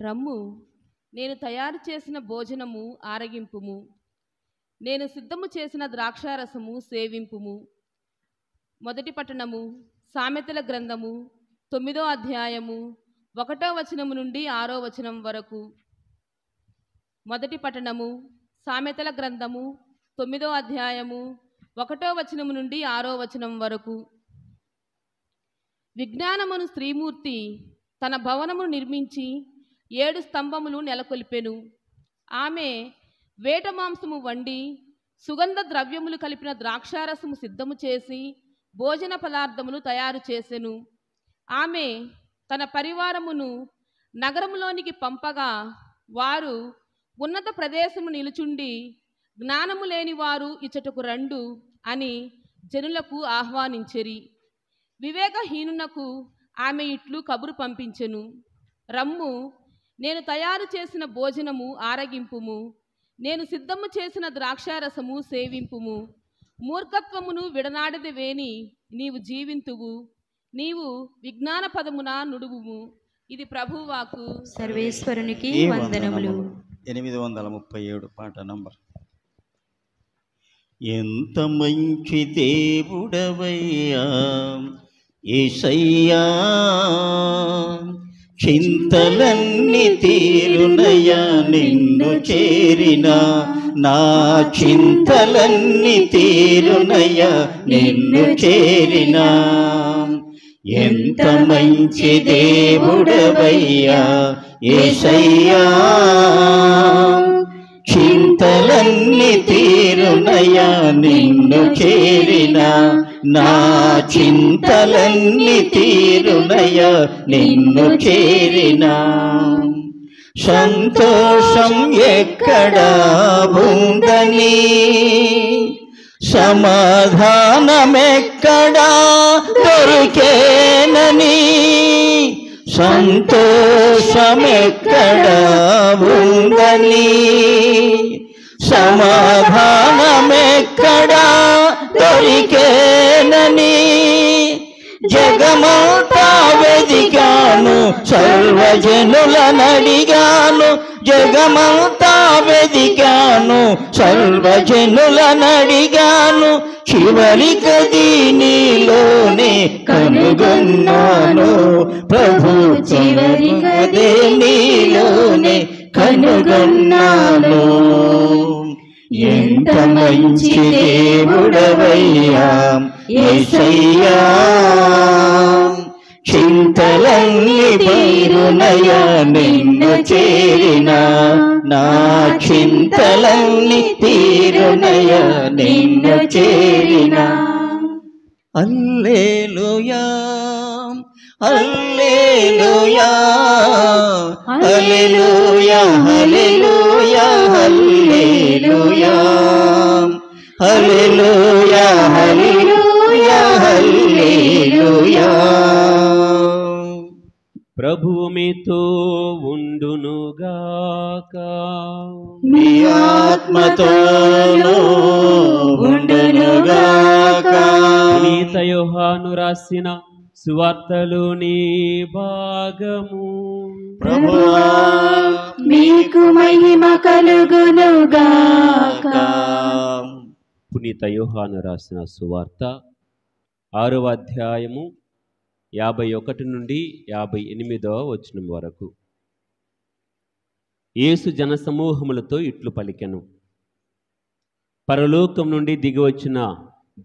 రమ్ము, నేను తయారు చేసిన భోజనము ఆరగింపుము, నేను సిద్ధము చేసిన ద్రాక్షారసము సేవింపుము. మొదటి పట్టణము సామెతల గ్రంథము 9వ అధ్యాయము 1వ వచనము నుండి 6వ వచనం వరకు. మొదటి పట్టణము సామెతల గ్రంథము 9వ అధ్యాయము 1వ వచనము నుండి 6వ వచనం వరకు. విజ్ఞానమును స్త్రీమూర్తి తన భవనమును నిర్మించి 7 స్తంభములు నెలకొల్పెను. ఆమె వేట మాంసము వండి సుగంధ ద్రవ్యములు కలిపిన ద్రాక్షారసము సిద్ధము చేసి భోజన పదార్థములు తయారు చేసెను. ఆమె తన పరివారమును నగరములోనికి పంపగా వారు ఉన్నత ప్రదేశము నిలుచుండి, జ్ఞానము లేని వారు ఇచ్చటకు రండు అని జనులకు ఆహ్వానించెరి. వివేకహీనునకు ఆమె ఇట్లు కబురు పంపించెను, రమ్ము, నేను తయారు చేసిన భోజనము ఆరగింపుము, నేను సిద్ధము చేసిన ద్రాక్షారసము సేవింపుము. మూర్ఖత్వమును విడనాడదవేని నీవు జీవింతువు, నీవు విజ్ఞాన పదమున నుడువుము. ఇది ప్రభువాకు. సర్వేశ్వరునికి వందనములు. 837 పాట నంబర్. ఎంత మంచి దేవుడవయ్యా యేసయ్యా, చింతలన్నీ తీరునయ్యా నిన్ను చేరినా, నా చింతలన్నీ తీరునయ్యా నిన్ను చేరినా. ఎంత మంచి దేవుడవయ్యా యేసయ్యా, చింతలన్నీ తీరునయ్యా నిన్ను చేరినా, నా చింతలన్నీ తీరునయ్యా నిన్ను చేరినా. సంతోషం ఎక్కడా ఉందని, సమాధానమెక్కడా దొరికేనని, సంతోషమెక్కడా ఉందని, సమాధానమెక్కడా దొరికేనని, జగమంతా వెదికాను సర్వజనులనడిగాను, జగమంతా వెదికాను సర్వజనులనడిగాను, చివరికది నీలోనే కనుగొన్నాను ప్రభు, చివరికదే నీలోనే కనుగొన్నాను. ఎంత మంచి దేవుడవయ్యా యేసయ్యా, చింతలన్నీ తీరునయ్యా నిన్ను చేరినా, నా చింతలన్నీ తీరునయ్యా నిన్ను చేరినా. హల్లెలూయా హల్లెలూయా హల్లెలూయా హల్లెలూయా హల్లెలూయా హల్లెలూయా హల్లెలూయా హల్లెలూయా. ప్రభువు మీతో ఉండునుగాక, మీ ఆత్మతోనూ ఉండునుగాక. పునీత యోహాను రాసిన సువార్తలోని భాగము. ప్రభువా మీకు మహిమ కలుగునుగాక. పునీత యోహాను రాసిన సువార్త 6వ అధ్యాయము 51 నుండి 58వ వచనం వరకు. యేసు జనసమూహములతో ఇట్లు పలికెను, పరలోకం నుండి దిగివచ్చిన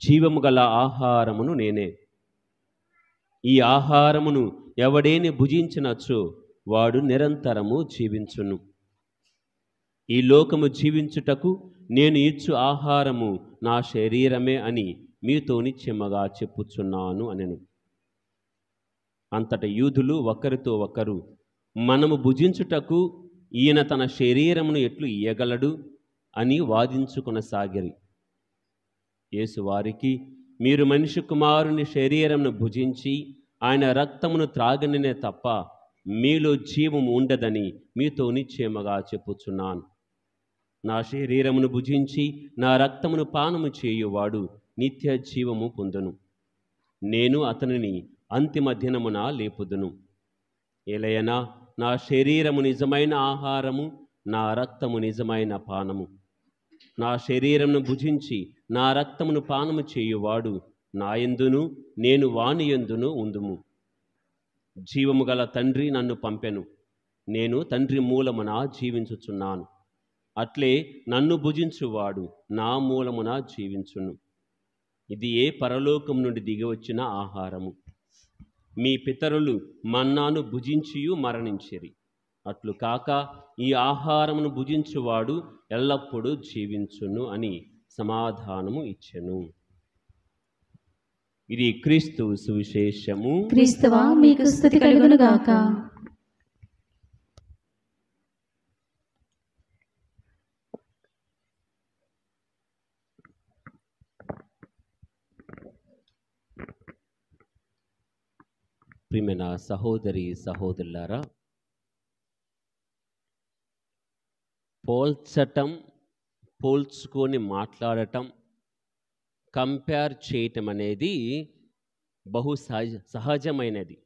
జీవము గల ఆహారమును నేనే. ఈ ఆహారమును ఎవడేని భుజించినచో వాడు నిరంతరము జీవించును. ఈ లోకము జీవించుటకు నేను ఇచ్చు ఆహారము నా శరీరమే అని మీతో నిశ్చయముగా చెప్పుచున్నాను అనెను. అంతట యూదులు ఒకరితో ఒకరు, మనము భుజించుటకు ఈయన తన శరీరమును ఎట్లు ఇయ్యగలడు అని వాదించుకొనసాగిరి. యేసు వారికి, మీరు మనిషి కుమారుని శరీరమును భుజించి ఆయన రక్తమును త్రాగనినే తప్ప మీలో జీవము ఉండదని మీతో నిశ్చయముగా చెప్పుచున్నాను. నా శరీరమును భుజించి నా రక్తమును పానము చేయువాడు నిత్య జీవము పొందును. నేను అతనిని అంతిమ దినమున లేపుదును. ఏలయనా నా శరీరము నిజమైన ఆహారము, నా రక్తము నిజమైన పానము. నా శరీరమును భుజించి నా రక్తమును పానము చేయువాడు నా యందును, నేను వాని యందును ఉందుము. జీవము గల తండ్రి నన్ను పంపెను, నేను తండ్రి మూలమున జీవించుచున్నాను. అట్లే నన్ను భుజించువాడు నా మూలమున జీవించును. ఇది ఏ పరలోకం నుండి దిగివచ్చిన ఆహారము. మీ పితరులు మన్నాను భుజించియు మరణించిరి. అట్లు కాక ఈ ఆహారమును భుజించువాడు ఎల్లప్పుడూ జీవించును అని సమాధానము ఇచ్చెను. ఇది క్రీస్తు సువిశేషము. క్రీస్తువా మీకు స్తుతి కలుగును గాక. ప్రియమైన సహోదరి సహోదరులారా, పోల్చటం, పోల్చుకొని మాట్లాడటం, కంపేర్ చేయటం అనేది బహు సహజమైనది.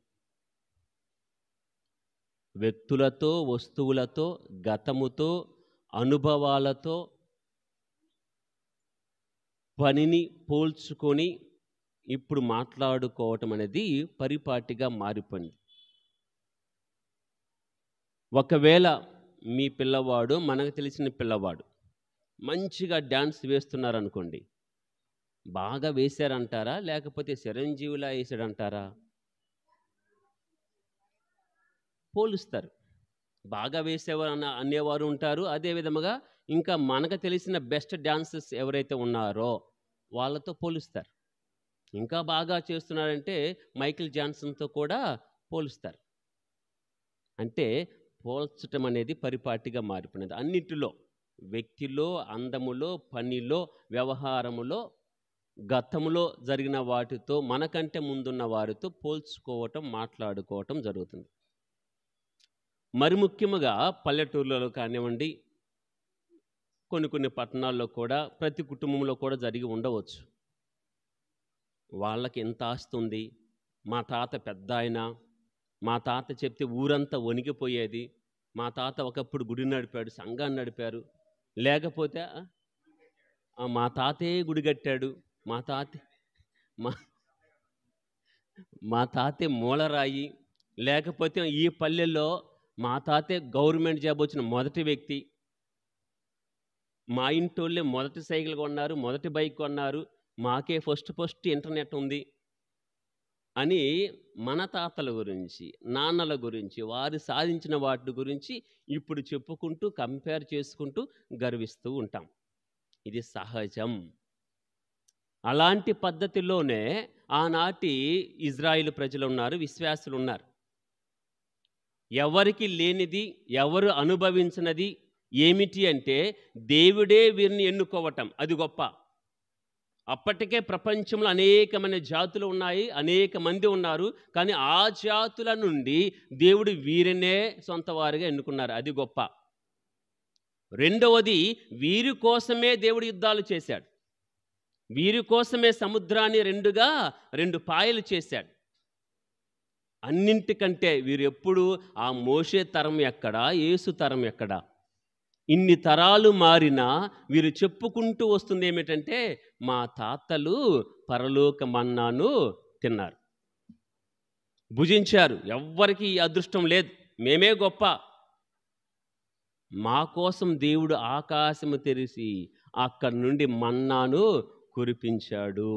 వ్యక్తులతో, వస్తువులతో, గతముతో, అనుభవాలతో పనిని పోల్చుకొని ఇప్పుడు మాట్లాడుకోవటం అనేది పరిపాటిగా మారిపోయింది. ఒకవేళ మీ పిల్లవాడు, మనకు తెలిసిన పిల్లవాడు మంచిగా డ్యాన్స్ వేస్తున్నారనుకోండి, బాగా వేశారంటారా లేకపోతే చిరంజీవిలా వేసాడంటారా? పోలుస్తారు. బాగా వేసేవారు అనేవారు ఉంటారు. అదే విధముగా ఇంకా మనకు తెలిసిన బెస్ట్ డాన్సర్స్ ఎవరైతే ఉన్నారో వాళ్ళతో పోలుస్తారు. ఇంకా బాగా చేస్తున్నారంటే మైకిల్ జాన్సన్తో కూడా పోలుస్తారు. అంటే పోల్చటం అనేది పరిపాటిగా మారిపోయినది. అన్నిటిలో, వ్యక్తిలో, అందములో, పనిలో, వ్యవహారములో, గతములో జరిగిన వాటితో, మనకంటే ముందున్న వారితో పోల్చుకోవటం, మాట్లాడుకోవటం జరుగుతుంది. మరి ముఖ్యముగా పల్లెటూర్లలో కానివ్వండి, కొన్ని పట్టణాల్లో కూడా, ప్రతి కుటుంబంలో కూడా జరిగి ఉండవచ్చు. వాళ్ళకి ఎంత ఆస్తుంది, మా తాత పెద్ద ఆయన, మా తాత చెప్తే ఊరంతా వణికిపోయేది, మా తాత ఒకప్పుడు గుడి నడిపాడు, సంఘాన్ని నడిపారు, లేకపోతే మా తాతే గుడి కట్టాడు, మా తాతే మూలరాయి, లేకపోతే ఈ పల్లెల్లో మా తాతే గవర్నమెంట్ జాబ్ వచ్చిన మొదటి వ్యక్తి, మా ఇంటోళ్ళే మొదటి సైకిల్ కొన్నారు, మొదటి బైక్ కొన్నారు, మాకే ఫస్ట్ ఇంటర్నెట్ ఉంది అని మన తాతల గురించి, నాన్నల గురించి, వారు సాధించిన వాటి గురించి ఇప్పుడు చెప్పుకుంటూ, కంపేర్ చేసుకుంటూ గర్విస్తూ ఉంటాం. ఇది సహజం. అలాంటి పద్ధతిలోనే ఆనాటి ఇజ్రాయిల్ ప్రజలు ఉన్నారు, విశ్వాసులు ఉన్నారు. ఎవరికి లేనిది, ఎవరు అనుభవించినది ఏమిటి అంటే దేవుడే వీరిని ఎన్నుకోవటం. అది గొప్ప. అప్పటికే ప్రపంచంలో అనేకమైన జాతులు ఉన్నాయి, అనేక మంది ఉన్నారు. కానీ ఆ జాతుల నుండి దేవుడు వీరినే సొంత వారిగా ఎన్నుకున్నారు. అది గొప్ప. రెండవది, వీరి కోసమే దేవుడు యుద్ధాలు చేశాడు. వీరి కోసమే సముద్రాన్ని రెండు పాయలు చేశాడు. అన్నింటికంటే వీరు ఎప్పుడు ఆ మోషే తరం ఎక్కడా, యేసు తరం ఎక్కడా? ఇన్ని తరాలు మారినా వీరు చెప్పుకుంటూ వస్తుంది ఏమిటంటే, మా తాతలు పరలోక మన్నాను తిన్నారు, భుజించారు. ఎవ్వరికి ఈ అదృష్టం లేదు, మేమే గొప్ప. మా కోసం దేవుడు ఆకాశము తెరిచి అక్కడి నుండి మన్నాను కురిపించాడు.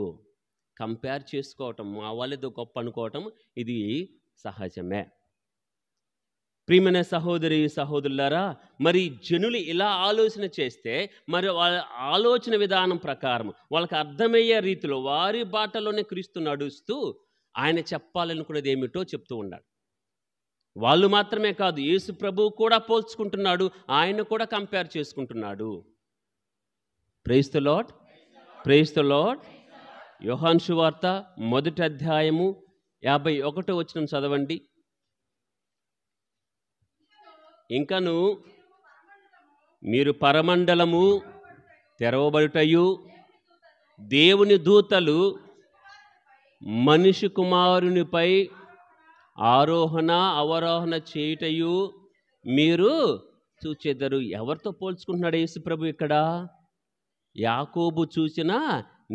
కంపేర్ చేసుకోవటం, మా వాళ్ళేదో గొప్ప అనుకోవటం, ఇది సహజమే. ప్రియమైన సహోదరి సహోదరులారా, మరి జనులు ఇలా ఆలోచన చేస్తే, మరి వాళ్ళ ఆలోచన విధానం ప్రకారం, వాళ్ళకి అర్థమయ్యే రీతిలో, వారి బాటలోనే క్రీస్తు నడుస్తూ ఆయన చెప్పాలనుకునేది ఏమిటో చెప్తూ ఉన్నాడు. వాళ్ళు మాత్రమే కాదు, యేసు ప్రభువు కూడా పోల్చుకుంటున్నాడు, ఆయన కూడా కంపేర్ చేసుకుంటున్నాడు. Praise the lord, praise the lord. యోహాను సువార్త 1వ అధ్యాయము 51వ వచనం చదవండి. ఇంకను మీరు పరమండలము తెరవబడుటయు, దేవుని దూతలు మనిషి కుమారునిపై ఆరోహణ అవరోహణ చేయుటయు మీరు చూచెదరు. ఎవరితో పోల్చుకుంటున్నాడు యేసు ప్రభు ఇక్కడ? యాకోబు చూసిన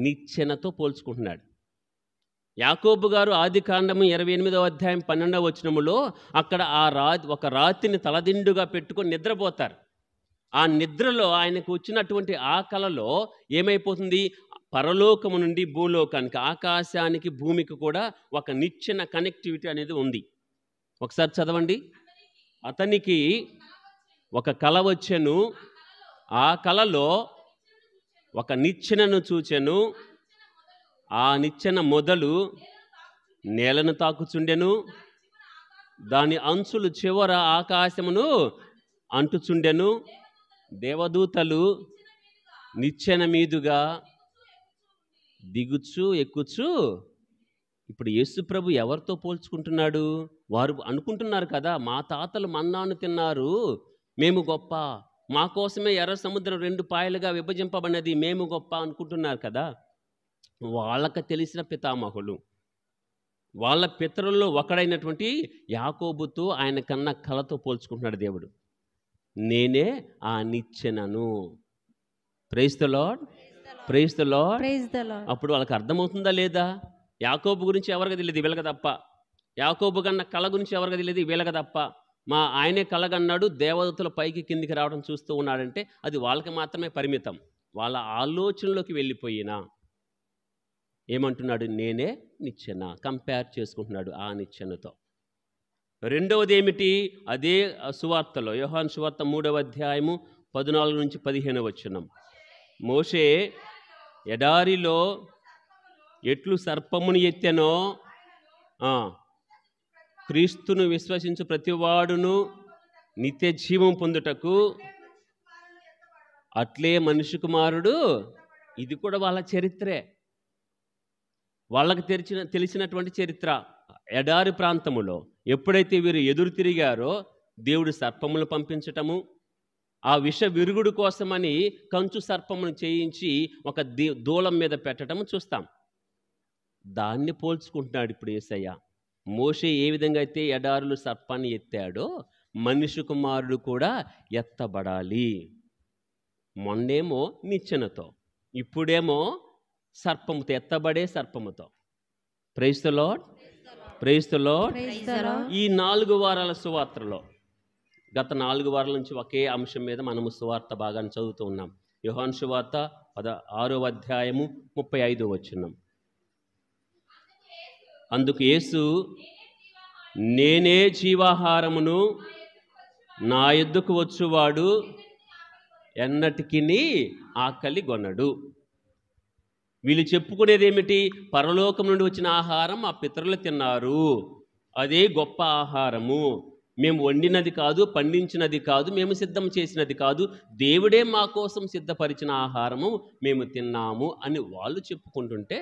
నిచ్చెనతో పోల్చుకుంటున్నాడు. యాకోబు గారు ఆదికాండము 28వ అధ్యాయం 12వ వచనములో అక్కడ ఒక రాతిని తలదిండుగా పెట్టుకొని నిద్రపోతారు. ఆ నిద్రలో ఆయనకు వచ్చినటువంటి ఆ కలలో ఏమైపోతుంది? పరలోకము నుండి భూలోకానికి, ఆకాశానికి భూమికి కూడా ఒక నిచ్చెన కనెక్టివిటీ అనేది ఉంది. ఒకసారి చదవండి. అతనికి ఒక కల వచ్చెను, ఆ కలలో ఒక నిచ్చెనను చూచెను, ఆ నిచ్చెన మొదలు నేలను తాకుచుండెను, దాని అంచులు చివర ఆకాశమును అంటుచుండెను. దేవదూతలు నిచ్చెన మీదుగా దిగుచు ఎక్కుచు. ఇప్పుడు యేసు ప్రభు ఎవరితో పోల్చుకుంటున్నాడు? వారు అనుకుంటున్నారు కదా, మా తాతలు మన్నాను తిన్నారు, మేము గొప్ప, మా కోసమే ఎర్ర సముద్రం 2 పాయలుగా విభజింపబడినది, మేము గొప్ప అనుకుంటున్నారు కదా. వాళ్ళకి తెలిసిన పితామహులు, వాళ్ళ పితరుల్లో ఒకడైనటువంటి యాకోబుతో ఆయన కన్నా కలతో పోల్చుకుంటున్నాడు దేవుడు. నేనే ఆ నిచ్చెనను. Praise the lord, praise the Lord. అప్పుడు వాళ్ళకి అర్థమవుతుందా లేదా? యాకోబు గురించి ఎవరికి తెలియదు, వీళ్ళకి తప్ప. యాకోబు కన్నా కళ గురించి ఎవరికి తెలియదు, వీళ్ళకి తప్ప. మా ఆయనే కలగన్నాడు, దేవదూతల పైకి కిందికి రావడం చూస్తూ ఉన్నాడంటే అది వాళ్ళకి మాత్రమే పరిమితం. వాళ్ళ ఆలోచనలోకి వెళ్ళిపోయినా ఏమంటున్నాడు? నేనే నిచ్చెన. కంపేర్ చేసుకుంటున్నాడు ఆ నిచ్చెనతో. రెండవది ఏమిటి? అదే సువార్తలో, యోహాను సువార్త 3వ అధ్యాయము 14 నుంచి 15 వచనం. మోషే ఎడారిలో ఎట్లు సర్పమును ఎత్తెనో, క్రీస్తును విశ్వసించు ప్రతివాడును నిత్య జీవం పొందుటకు అట్లే మనిషి కుమారుడు. ఇది కూడా వాళ్ళ చరిత్రే, వాళ్ళకి తెలిసినటువంటి చరిత్ర. ఎడారి ప్రాంతములో ఎప్పుడైతే వీరు ఎదురు తిరిగారో దేవుడు సర్పములు పంపించటము, ఆ విష విరుగుడు కోసమని కంచు సర్పమును చేయించి ఒక దూలం మీద పెట్టటము చూస్తాం. దాన్ని పోల్చుకుంటున్నాడు ఇప్పుడు యేసయ్య. మోషే ఏ విధంగా అయితే ఎడారులు సర్పాన్ని ఎత్తాడో మనిషి కుమారుడు కూడా ఎత్తబడాలి. మొన్నేమో నిచ్చెనతో, ఇప్పుడేమో సర్పముతో, ఎత్తబడే సర్పముతో. Praise the lord, praise the Lord. ఈ 4 వారాల సువార్తలో గత 4 వారాల నుంచి ఒకే అంశం మీద మనము సువార్త భాగాన్ని చదువుతూ ఉన్నాం. యోహాను సువార్త 16వ అధ్యాయము 35వ వచనం. అందుకు యేసు, నేనే జీవాహారమును, నా యొద్దకు వచ్చువాడు ఎన్నటికి ఆకలి గొనడు. వీళ్ళు చెప్పుకునేది ఏమిటి? పరలోకం నుండి వచ్చిన ఆహారం మా పితరులు తిన్నారు, అదే గొప్ప ఆహారము, మేము వండినది కాదు, పండించినది కాదు, మేము సిద్ధం చేసినది కాదు, దేవుడే మా కోసం సిద్ధపరిచిన ఆహారము మేము తిన్నాము అని వాళ్ళు చెప్పుకుంటుంటే,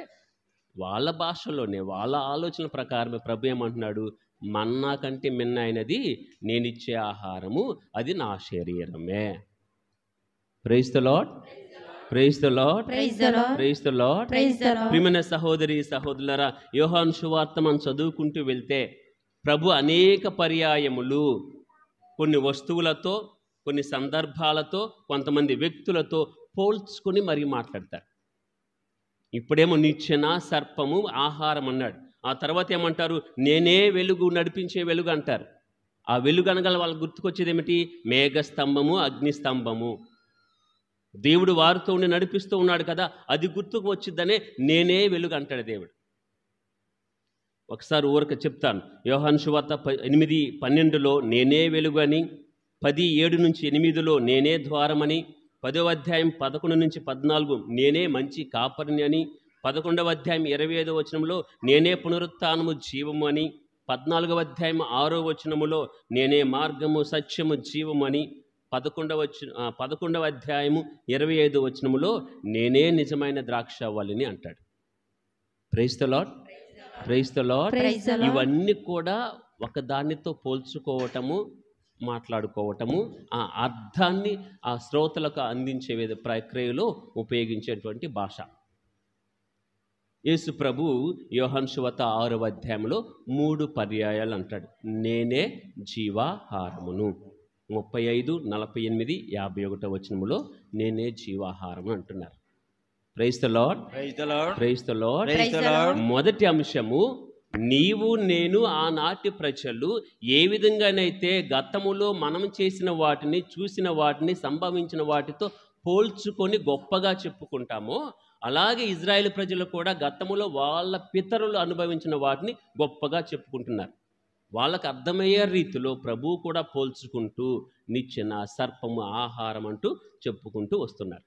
వాళ్ళ భాషలోనే వాళ్ళ ఆలోచన ప్రకారమే ప్రభు ఏమంటున్నాడు? మన్నా కంటే మిన్న అయినది నేనిచ్చే ఆహారము, అది నా శరీరమే. Praise the lord, praise the lord, praise the lord. ప్రియమైన సహోదరి సహోదరులారా, యోహాను సువార్త మనం చదువుకుంటూ వెళ్తే ప్రభు అనేక పర్యాయములు కొన్ని వస్తువులతో, కొన్ని సందర్భాలతో, కొంతమంది వ్యక్తులతో పోల్చుకొని మరీ మాట్లాడతారు. ఇప్పుడేమో నిచ్చెన, సర్పము, ఆహారం అన్నాడు. ఆ తర్వాత ఏమంటారు? నేనే వెలుగు, నడిపించే వెలుగు అంటారు. ఆ వెలుగు అనగల వాళ్ళకి గుర్తుకొచ్చేది ఏమిటి? మేఘస్తంభము, అగ్నిస్తంభము. దేవుడు వారితో ఉండి నడిపిస్తూ ఉన్నాడు కదా, అది గుర్తుకు వచ్చిద్దనే నేనే వెలుగు అంటాడు దేవుడు. ఒకసారి ఊరక చెప్తాను. యోహాను సువార్త 8:12లో నేనే వెలుగు అని, 10:7-8లో నేనే ద్వారమని, 10వ అధ్యాయం 11 నుంచి 14 నేనే మంచి కాపరిని అని, 11వ అధ్యాయం 25వ వచనంలో నేనే పునరుత్థానము జీవము అని, 14వ అధ్యాయం 6వ వచనములో నేనే మార్గము సత్యము జీవము అని, 11వ అధ్యాయము 25వ వచనములో నేనే నిజమైన ద్రాక్షావల్లిని అంటాడు. Praise the lord, praise the lord. ఇవన్నీ కూడా ఒకదానితో పోల్చుకోవటము, మాట్లాడుకోవటము, ఆ అర్థాన్ని ఆ శ్రోతలకు అందించే ప్రక్రియలో ఉపయోగించేటువంటి భాష. యేసు ప్రభు యోహాను సువార్త 6వ అధ్యాయంలో 3 పర్యాయాలు అంటాడు, నేనే జీవాహారమును. 35, 48, 51 వచనములో నేనే జీవాహారము అంటున్నారు. Praise the lord, praise the lord, praise the lord. Praise the lord. మొదటి అంశము, నీవు నేను ఆనాటి ప్రజలు ఏ విధంగానైతే గతములో మనం చేసిన వాటిని, చూసిన వాటిని, సంభవించిన వాటితో పోల్చుకొని గొప్పగా చెప్పుకుంటామో, అలాగే ఇజ్రాయేల్ ప్రజలు కూడా గతములో వాళ్ళ పితరులు అనుభవించిన వాటిని గొప్పగా చెప్పుకుంటున్నారు. వాళ్ళకు అర్థమయ్యే రీతిలో ప్రభువు కూడా పోల్చుకుంటూ నిచ్చెన, సర్పము, ఆహారం అంటూ చెప్పుకుంటూ వస్తున్నారు.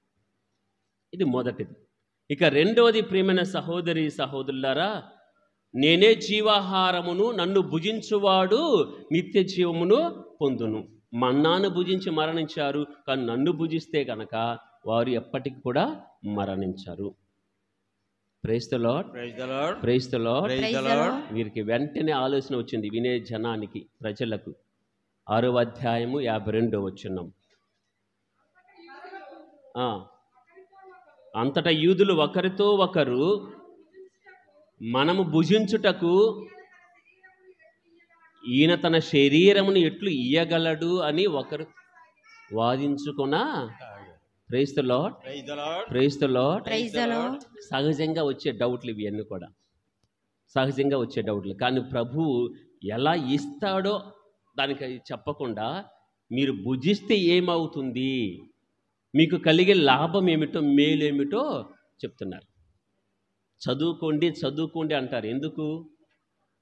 ఇది మొదటిది. ఇక రెండవది, ప్రియమైన సహోదరి సహోదరులారా, నేనే జీవాహారమును, నన్ను భుజించువాడు నిత్య జీవమును పొందును. మన్నాను భుజించి మరణించారు, కానీ నన్ను భుజిస్తే కనుక వారు ఎప్పటికి కూడా మరణించారు. Praise the lord, praise the lord, praise the lord. Praise the lord. వీరికి వెంటనే ఆలోచన వచ్చింది, వినే జనానికి, ప్రజలకు. 6వ అధ్యాయము 52వ వచనం. అంతటా యూదులు ఒకరితో ఒకరు, మనము భుజించుటకు ఈయన తన శరీరమును ఎట్లు ఇయ్యగలడు అని ఒకరు వాదించుకున్నా. Praise the lord, praise the lord, praise the lord. Praise the Lord. సహజంగా వచ్చే డౌట్లు ఇవన్నీ కూడా, సహజంగా వచ్చే డౌట్లు. కానీ ప్రభువు ఎలా ఇస్తాడో దానికి చెప్పకుండా, మీరు భుజిస్తే ఏమవుతుంది, మీకు కలిగే లాభం ఏమిటో, మేలేమిటో చెప్తున్నారు. చదువుకోండి చదువుకోండి అంటారు, ఎందుకు?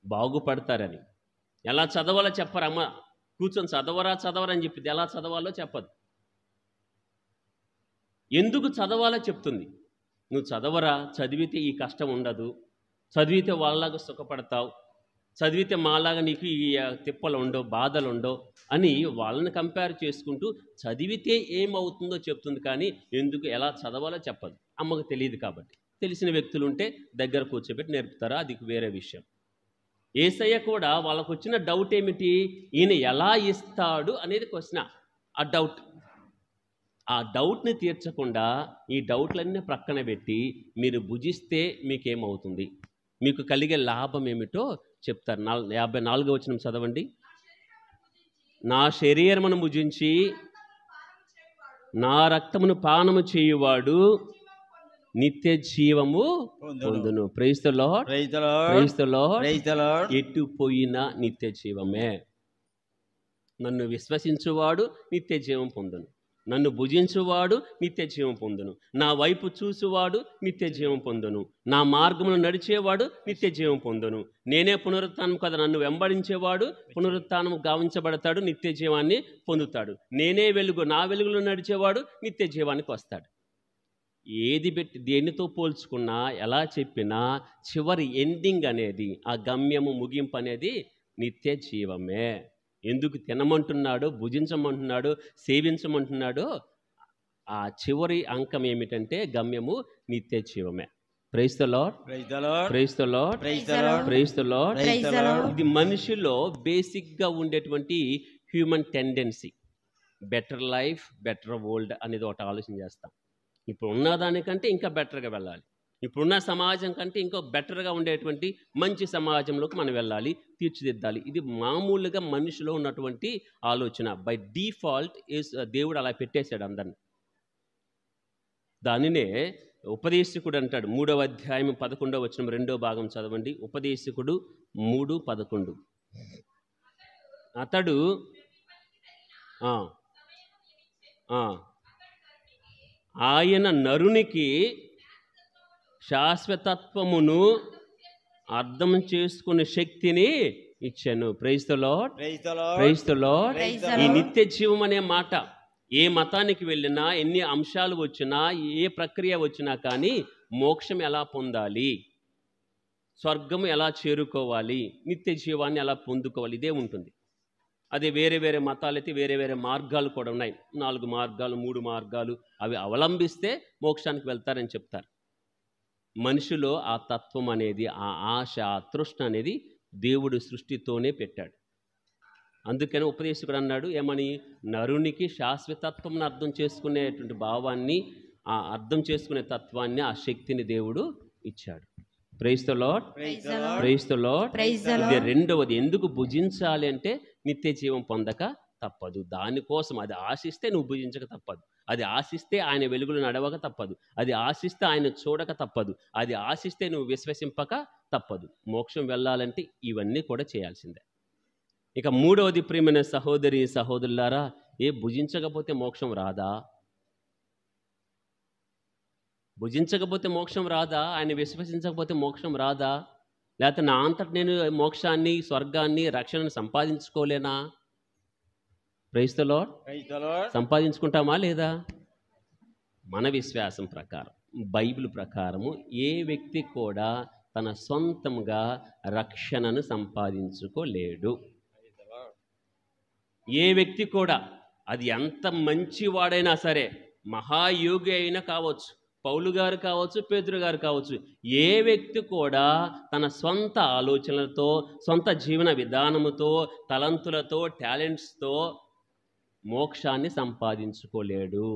బాగుపడతారని. ఎలా చదవాలో చెప్పరు. అమ్మ కూర్చొని చదవరా అని చెప్పింది, ఎలా చదవాలో చెప్పదు. ఎందుకు చదవాలో చెప్తుంది. నువ్వు చదవరా, చదివితే ఈ కష్టం ఉండదు, చదివితే వాళ్ళలాగా సుఖపడతావు, చదివితే మాలాగా నీకు ఈ తిప్పలు ఉండవు, బాధలు ఉండవు అని వాళ్ళని కంపేర్ చేసుకుంటూ చదివితే ఏమవుతుందో చెప్తుంది. కానీ ఎందుకు, ఎలా చదవాలో చెప్పదు. అమ్మకు తెలియదు కాబట్టి. తెలిసిన వ్యక్తులు ఉంటే దగ్గర కూర్చోబెట్టి నేర్పుతారా, అది వేరే విషయం. యేసయ్య కూడా వాళ్ళకు వచ్చిన డౌట్ ఏమిటి, ఈయన ఎలా ఇస్తాడు అనేది క్వశ్చన్. ఆ డౌట్ని తీర్చకుండా ఈ డౌట్లన్నీ ప్రక్కన పెట్టి, మీరు భుజిస్తే మీకేమవుతుంది, మీకు కలిగే లాభం ఏమిటో చెప్తారు. 54వ వచనం చదవండి. నా శరీరమును భుజించి నా రక్తమును పానము చేయువాడు నిత్య జీవము పొందును. Praise the lord, praise the lord, praise the lord. Praise the lord. ఎటు పోయినా నిత్య జీవమే. నన్ను విశ్వసించువాడు నిత్య జీవం పొందును, నన్ను భుజించువాడు నిత్య జీవం పొందును, నా వైపు చూసువాడు నిత్య జీవం పొందును, నా మార్గమును నడిచేవాడు నిత్య జీవం పొందును. నేనే పునరుత్థానం కదా, నన్ను వెంబడించేవాడు పునరుత్థానం గావించబడతాడు, నిత్య జీవాన్ని పొందుతాడు. నేనే వెలుగు, నా వెలుగులో నడిచేవాడు నిత్య జీవానికి వస్తాడు. ఏది పెట్టి దేనితో పోల్చుకున్నా, ఎలా చెప్పినా చివరి ఎండింగ్ అనేది, ఆ గమ్యము ముగింపు అనేది నిత్య జీవమే. ఎందుకు తినమంటున్నాడో, భుజించమంటున్నాడో, సేవించమంటున్నాడో, ఆ చివరి అంకం ఏమిటంటే గమ్యము నిత్య జీవమే. Praise the lord, praise the lord, praise the lord, praise the lord, praise the lord. Praise the Lord. ఇది మనిషిలో బేసిక్గా ఉండేటువంటి human tendency. Better life, better world అనేది ఒకటి ఆలోచన చేస్తాం. ఇప్పుడు ఉన్నదానికంటే ఇంకా బెటర్గా వెళ్ళాలి, ఇప్పుడున్న సమాజం కంటే ఇంకో బెటర్గా ఉండేటువంటి మంచి సమాజంలోకి మనం వెళ్ళాలి, తీర్చిదిద్దాలి. ఇది మామూలుగా మనిషిలో ఉన్నటువంటి ఆలోచన. బై డిఫాల్ట్ దేవుడు అలా పెట్టేశాడు అందరిని. దానినే ఉపదేశకుడు అంటాడు. 3వ అధ్యాయం 11వ వచనం 2వ భాగం చదవండి. ఉపదేశకుడు 3:11. అతడు ఆయన నరునికి శాశ్వతత్వమును అర్థం చేసుకునే శక్తిని ఇచ్చాను. Praise the lord, praise the lord, praise the lord. Praise the ఈ లార్డ్. నిత్య జీవం అనే మాట ఏ మతానికి వెళ్ళినా, ఎన్ని అంశాలు వచ్చినా, ఏ ప్రక్రియ వచ్చినా కానీ మోక్షం ఎలా పొందాలి, స్వర్గం ఎలా చేరుకోవాలి, నిత్య జీవాన్ని ఎలా పొందుకోవాలి, ఇదే ఉంటుంది. అదే వేరే వేరే మతాలైతే వేరే వేరే మార్గాలు కూడా ఉన్నాయి. 4 మార్గాలు, 3 మార్గాలు, అవి అవలంబిస్తే మోక్షానికి వెళ్తారని చెప్తారు. మనిషిలో ఆ తత్వం అనేది, ఆ ఆశ, ఆ తృష్ణ అనేది దేవుడు సృష్టితోనే పెట్టాడు. అందుకని ఉపదేశకుడు అన్నాడు ఏమని, నరునికి శాశ్వతత్వం అర్థం చేసుకునేటువంటి భావాన్ని, ఆ అర్థం చేసుకునే తత్వాన్ని, ఆ శక్తిని దేవుడు ఇచ్చాడు. Praise the lord, praise the lord. ఇది రెండవది. ఎందుకు భుజించాలి అంటే నిత్య జీవం పొందక తప్పదు. దానికోసం అది ఆశిస్తే నువ్వు భుజించక తప్పదు. అది ఆశిస్తే ఆయన వెలుగులు నడవక తప్పదు. అది ఆశిస్తే ఆయన చూడక తప్పదు. అది ఆశిస్తే నువ్వు విశ్వసింపక తప్పదు. మోక్షం వెళ్ళాలంటే ఇవన్నీ కూడా చేయాల్సిందే. ఇక మూడవది, ప్రియమైన సహోదరి సహోదరులారా, భుజించకపోతే మోక్షం రాదా? భుజించకపోతే మోక్షం రాదా? ఆయన విశ్వసించకపోతే మోక్షం రాదా? లేకపోతే నా అంతటి నేను మోక్షాన్ని, స్వర్గాన్ని, రక్షణను సంపాదించుకోలేనా? Praise the Lord. సంపాదించుకుంటామా లేదా? మన విశ్వాసం ప్రకారం, బైబిల్ ప్రకారము ఏ వ్యక్తి కూడా తన సొంతంగా రక్షణను సంపాదించుకోలేడు. ఏ వ్యక్తి కూడా, అది ఎంత మంచివాడైనా సరే, మహాయోగి అయినా కావచ్చు, పౌలు గారు కావచ్చు, పేతురు గారు కావచ్చు, ఏ వ్యక్తి కూడా తన సొంత ఆలోచనలతో, సొంత జీవన విధానముతో, తలంతులతో, టాలెంట్స్తో మోక్షాన్ని సంపాదించుకోలేడు.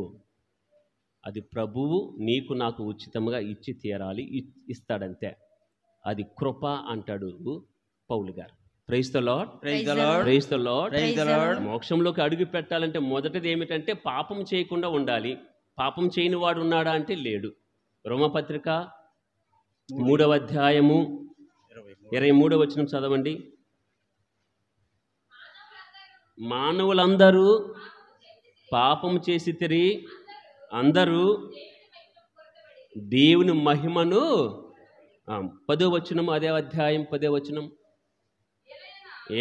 అది ప్రభువు నీకు నాకు ఉచితంగా ఇచ్చి తీరాలి, ఇస్తాడంతే. అది కృప అంటాడు పౌలు గారు. Praise the lord, praise the lord, praise the lord, praise the Lord. మోక్షంలోకి అడుగు పెట్టాలంటే మొదటిది ఏమిటంటే పాపం చేయకుండా ఉండాలి. పాపం చేయని వాడు ఉన్నాడా అంటే లేడు. రోమపత్రిక 3వ అధ్యాయము 23వ వచనం చదవండి. మానవులందరూ పాపం చేసి తిరిగి అందరూ దేవుని మహిమను 10వ వచనం, అదే అధ్యాయం 10వ వచనం,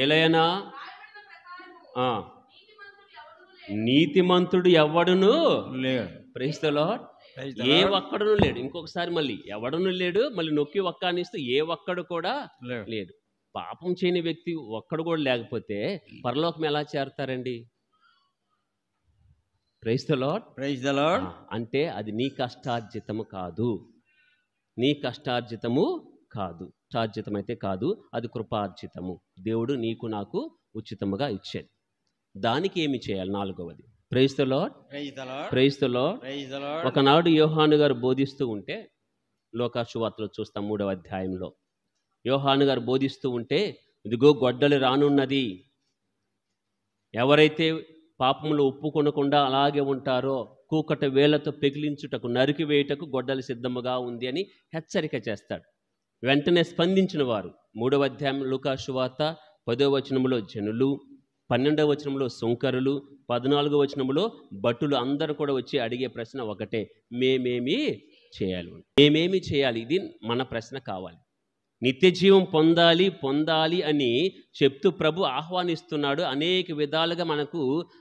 ఏలైనా నీతిమంతుడు ఎవడును లేడు. Praise the Lord. ఏ ఒక్కడును లేడు. ఇంకొకసారి మళ్ళీ ఎవడును లేడు, మళ్ళీ నొక్కి ఒక్కానిస్తూ ఏ ఒక్కడు కూడా లేడు. పాపం చేయని వ్యక్తి ఒక్కడు కూడా లేకపోతే పరలోకం ఎలా చేరతారండి? Praise the lord, praise the Lord. అంటే అది నీ కష్టార్జితము కాదు, నీ కష్టార్జితము కాదు, కష్టార్జితం అయితే కాదు, అది కృపార్జితము. దేవుడు నీకు నాకు ఉచితముగా ఇచ్చేది. దానికి ఏమి చేయాలి? 4వది. Praise the lord, praise the Lord. ఒకనాడు యోహాను గారు బోధిస్తూ ఉంటే, లోకాసు వార్తలో చూస్తాం 3వ అధ్యాయంలో, యోహాను గారు బోధిస్తూ ఉంటే, ఇదిగో గొడ్డలి రానున్నది, ఎవరైతే పాపములు ఒప్పుకొనకుండా అలాగే ఉంటారో కూకట వేళ్లతో పెగిలించుటకు, నరికి వేయుటకు గొడ్డలి సిద్ధముగా ఉంది అని హెచ్చరిక చేస్తాడు. వెంటనే స్పందించిన వారు 3వ అధ్యాయం లూకాసు వార్త 10వ వచనంలో జనులు, 12వ వచనంలో సుంకరులు, 14వ వచనంలో భటులు అందరూ కూడా వచ్చి అడిగే ప్రశ్న ఒకటే, మేమేమి చేయాలి? మేమేమి చేయాలి? ఇది మన ప్రశ్న కావాలి. నిత్య జీవం పొందాలి అని చెప్తూ ప్రభు ఆహ్వానిస్తున్నాడు. అనేక విధాలుగా మనకు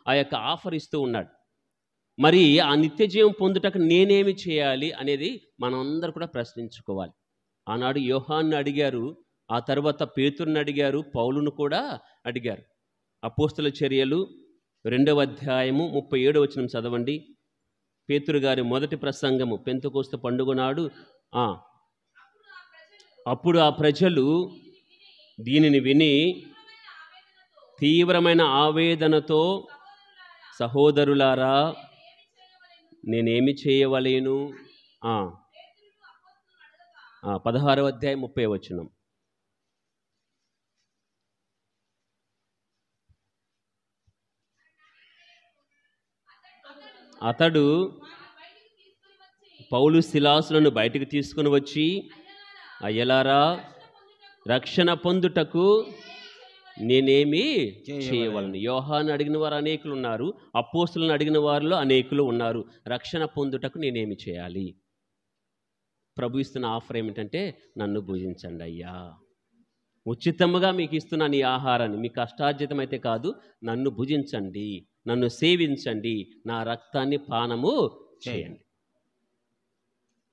ఆ యొక్క ఆఫర్ ఇస్తూ ఉన్నాడు. మరి ఆ నిత్య జీవం పొందుటకు నేనేమి చేయాలి అనేది మనందరూ కూడా ప్రశ్నించుకోవాలి. ఆనాడు యోహాన్ని అడిగారు, ఆ తర్వాత పేతురుని అడిగారు, పౌలును కూడా అడిగారు. అపోస్తల చర్యలు 2వ అధ్యాయము 37వ వచనం చదవండి. పేతురు గారి మొదటి ప్రసంగము, పెంతెకోస్తు పండుగ నాడు. అప్పుడు ఆ ప్రజలు దీనిని విని తీవ్రమైన ఆవేదనతో, సహోదరులారా నేనేమి చేయవలేను? 16వ అధ్యాయం 30వ వచనం. అతడు పౌలు శిలాసులను బయటికి తీసుకుని వచ్చి, అయ్యలారా రక్షణ పొందుటకు నేనేమి చేయవలను? యోహాను అడిగిన వారు అనేకులు ఉన్నారు, అపోస్తులను అడిగిన వారిలో అనేకులు ఉన్నారు. రక్షణ పొందుటకు నేనేమి చేయాలి? ప్రభు ఇస్తున్న ఆఫర్ ఏమిటంటే, నన్ను భుజించండి అయ్యా, ఉచితముగా మీకు ఇస్తున్నాను ఈ ఆహారాన్ని. మీ కష్టార్జితం అయితే కాదు, నన్ను భుజించండి, నన్ను సేవించండి, నా రక్తాన్ని పానము చేయండి.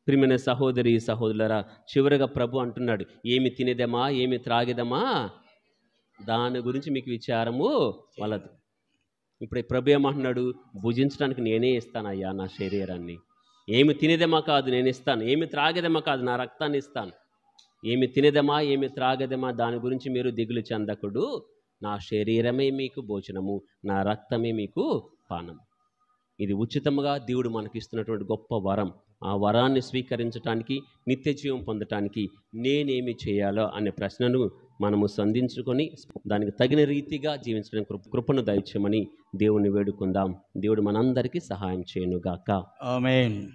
ప్రియమైన సహోదరి సహోదరులారా, చివరిగా ప్రభు అంటున్నాడు, ఏమి తినేదమా, ఏమి త్రాగేదమా, దాని గురించి మీకు విచారము వలదు. ఇప్పుడు ప్రభు ఏమంటున్నాడు? భుజించడానికి నేనే ఇస్తానయ్యా నా శరీరాన్ని. ఏమి తినేదమా కాదు, నేను ఇస్తాను. ఏమి త్రాగేదమా కాదు, నా రక్తాన్ని ఇస్తాను. ఏమి తినేదమా, ఏమి త్రాగేదమా, దాని గురించి మీరు దిగులు చెందకుడు. నా శరీరమే మీకు భోజనము, నా రక్తమే మీకు పానము. ఇది ఉచితంగా దేవుడు మనకిస్తున్నటువంటి గొప్ప వరం. ఆ వరాన్ని స్వీకరించడానికి, నిత్య జీవం పొందటానికి నేనేమి చేయాలో అనే ప్రశ్నను మనము సంధించుకొని దానికి తగిన రీతిగా జీవించడానికి కృపను దయచేయమని దేవుణ్ణి వేడుకుందాం. దేవుడు మనందరికీ సహాయం చేయనుగాక. ఆమేన్.